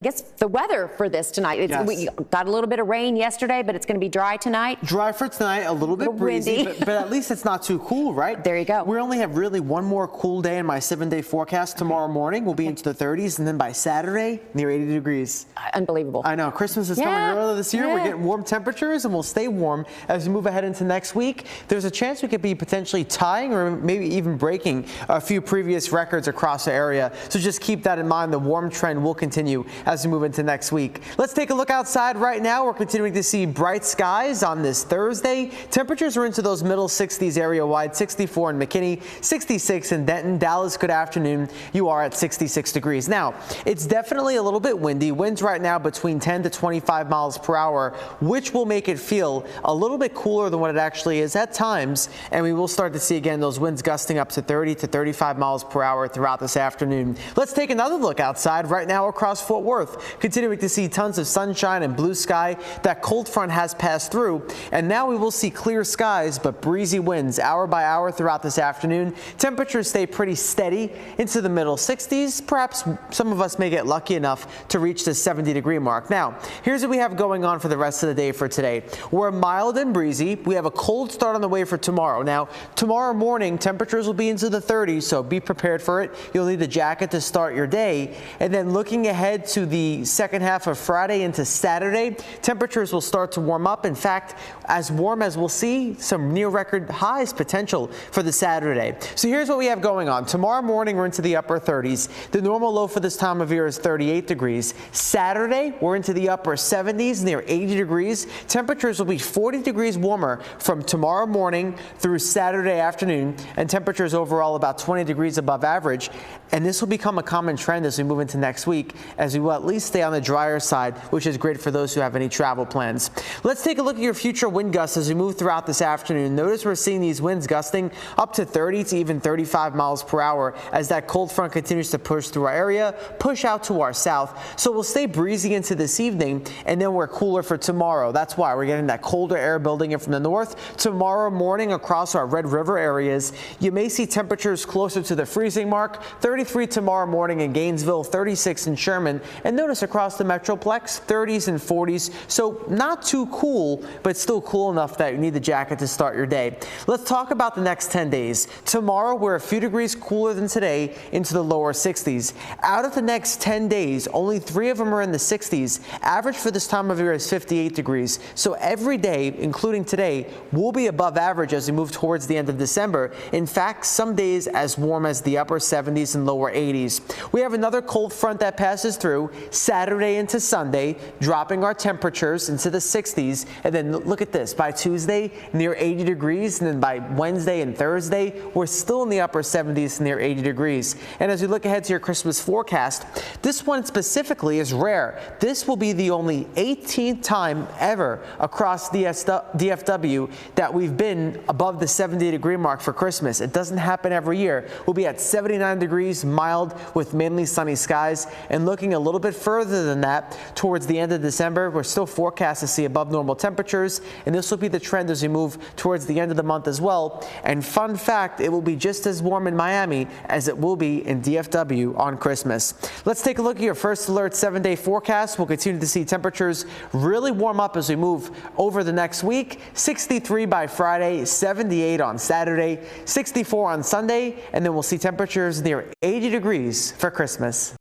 I guess the weather for this tonight. Yes. We got a little bit of rain yesterday, but it's going to be dry tonight. Dry for tonight, a little bit breezy, but at least it's not too cool, right? There you go. We only have really one more cool day in my 7-day forecast. Tomorrow morning we'll be into the 30s, and then by Saturday, near 80 degrees. Unbelievable. I know. Christmas is coming early this year. We're getting warm temperatures, and we'll stay warm as we move ahead into next week. There's a chance we could be potentially tying or maybe even breaking a few previous records across the area. So just keep that in mind. The warm trend will continue as we move into next week. Let's take a look outside right now. We're continuing to see bright skies on this Thursday. Temperatures are into those middle 60s area-wide. 64 in McKinney, 66 in Denton. Dallas, good afternoon. You are at 66 degrees. Now, it's definitely a little bit windy. Winds right now between 10 to 25 miles per hour, which will make it feel a little bit cooler than what it actually is at times. And we will start to see again those winds gusting up to 30 to 35 miles per hour throughout this afternoon. Let's take another look outside right now across Fort Worth. Continuing to see tons of sunshine and blue sky. That cold front has passed through, and now we will see clear skies but breezy winds hour by hour throughout this afternoon. Temperatures stay pretty steady into the middle 60s. Perhaps some of us may get lucky enough to reach the 70-degree mark. Now, here's what we have going on for the rest of the day for today. We're mild and breezy. We have a cold start on the way for tomorrow. Now, tomorrow morning, temperatures will be into the 30s, so be prepared for it. You'll need a jacket to start your day. And then looking ahead to the second half of Friday into Saturday, temperatures will start to warm up. In fact, as warm as we'll see, some near record highs potential for the Saturday. So here's what we have going on. Tomorrow morning, we're into the upper 30s. The normal low for this time of year is 38 degrees. Saturday, we're into the upper 70s, near 80 degrees. Temperatures will be 40 degrees warmer from tomorrow morning through Saturday afternoon, and temperatures overall about 20 degrees above average. And this will become a common trend as we move into next week, as we will at least stay on the drier side, which is great for those who have any travel plans. Let's take a look at your future wind gusts as we move throughout this afternoon. Notice we're seeing these winds gusting up to 30 to even 35 miles per hour as that cold front continues to push through our area, push out to our south. So we'll stay breezy into this evening, and then we're cooler for tomorrow. That's why we're getting that colder air building in from the north. Tomorrow morning across our Red River areas, you may see temperatures closer to the freezing mark. 33 tomorrow morning in Gainesville, 36 in Sherman, and notice across the Metroplex, 30s and 40s. So not too cool, but still cool enough that you need the jacket to start your day. Let's talk about the next 10 days. Tomorrow, we're a few degrees cooler than today, into the lower 60s. Out of the next 10 days, only 3 of them are in the 60s. Average for this time of year is 58 degrees. So every day, including today, will be above average as we move towards the end of December. In fact, some days as warm as the upper 70s and lower 80s. We have another cold front that passes through Saturday into Sunday, dropping our temperatures into the 60s. And then look at this, by Tuesday, near 80 degrees. And then by Wednesday and Thursday, we're still in the upper 70s, near 80 degrees. And as we look ahead to your Christmas forecast, this one specifically is rare. This will be the only 18th time ever across the DFW that we've been above the 70-degree mark for Christmas. It doesn't happen every year. We'll be at 79 degrees, mild with mainly sunny skies, and looking a little bit further than that towards the end of December, we're still forecast to see above normal temperatures, and this will be the trend as we move towards the end of the month as well. And fun fact, it will be just as warm in Miami as it will be in DFW on Christmas. Let's take a look at your first alert 7-day forecast. We'll continue to see temperatures really warm up as we move over the next week. 63 by Friday, 78 on Saturday, 64 on Sunday, and then we'll see temperatures near 80 degrees for Christmas.